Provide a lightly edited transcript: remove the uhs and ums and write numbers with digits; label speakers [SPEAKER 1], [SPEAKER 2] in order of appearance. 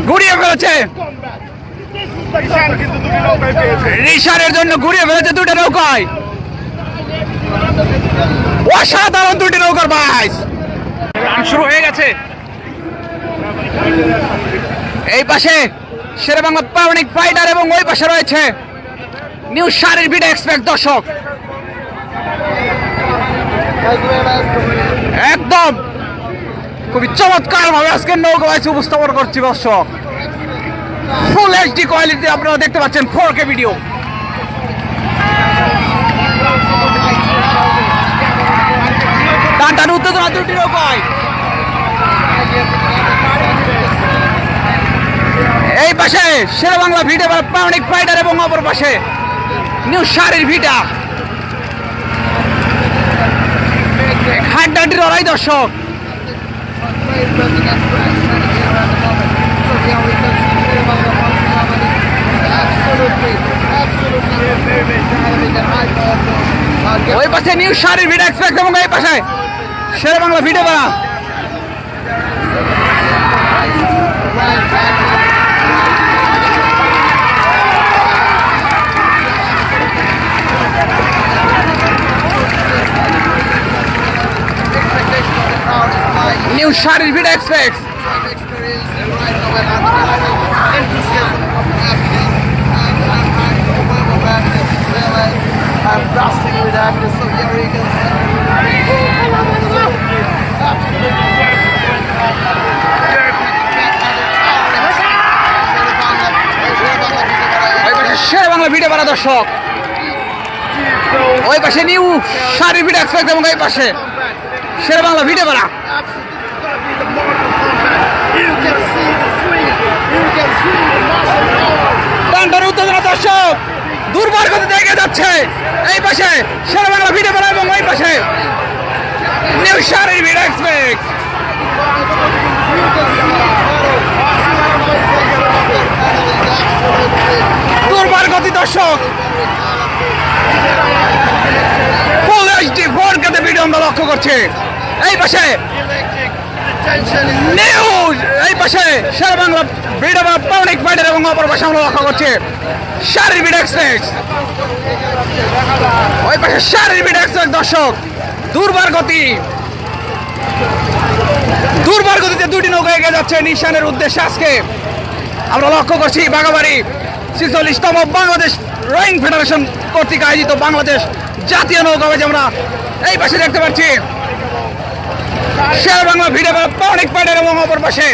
[SPEAKER 1] ঘুরিয়ে ফেলেছে, রিশানের জন্য ঘুরিয়ে ফেলেছে দুটো নৌকায়। অসাধারণ দুটি নৌকার বাইস রান শুরু হয়ে গেছে। এই পাশে শেরেবাংলা পাবলিক ফাইটার এবং ওই পাশে রয়েছে নিউ শারীর ভিডিও এক্সপ্রেস। দর্শক একদম খুবই চমৎকার ভাবে আজকে নৌকা বাইচ উপস্থাপন করছি। দর্শক ফুল এইচডি কোয়ালিটি আপনারা দেখতে পাচ্ছেন, 4K ভিডিও। টান উত্তেজনা দুটি নৌকায়। এই পাশে শেরেবাংলা ভিডিও পাবলিক ফাইটার এবং অপর পাশে নিউ শারীর ভিটা। হাড্ডাহাড্ডি লড়াই দর্শক। ওই পাশে নিউ শারীর ভিডিও এক্সপ্রেস এবং এই পাশে শেরেবাংলা ভিডিও বানা। নিউ শারীর ভিডিও এক্সপ্রেস। শেরেবাংলা ভিডিও বানা দর্শক। ওই পাশে নিউ শারীর ভিডিও এক্সপ্রেস এবং এই পাশে শেরেবাংলা ভিডিও বানা। উত্তেজনা দর্শক দুর্বার গতিতে এগিয়ে যাচ্ছে। এই পাশে শেরেবাংলা ভিডিও বানা এবং ওই পাশে নিউ শারীর ভিডিও এক্সপ্রেস। দুর্বার গতি দর্শক, ফুল এইচডি 4K ভিডিও আমরা লক্ষ্য করছি। এই পাশে নিউজ, এই পাশে শেরেবাংলা ভিডিও পাবলিক ফাইটার এবং অপর পাশে আমরা লক্ষ্য করছি শারীর ভিডিও এক্সপ্রেস। ওই পাশে শারীর ভিডিও এক্সপ্রেস দর্শক। দুর্বার গতি, দুর্বার গতিতে দুটি নৌকা এগিয়ে যাচ্ছে নিশানের উদ্দেশ্যে। আজকে আমরা লক্ষ্য করছি বাগাবাড়ি 46তম বাংলাদেশ রোয়িং ফেডারেশন কর্তৃক আয়োজিত বাংলাদেশ জাতীয় নৌকাবাজি আমরা এই পাশে দেখতে পাচ্ছি শেরেবাংলা ভিডিও পাবলিক ফাইটার এবং অপর পাশে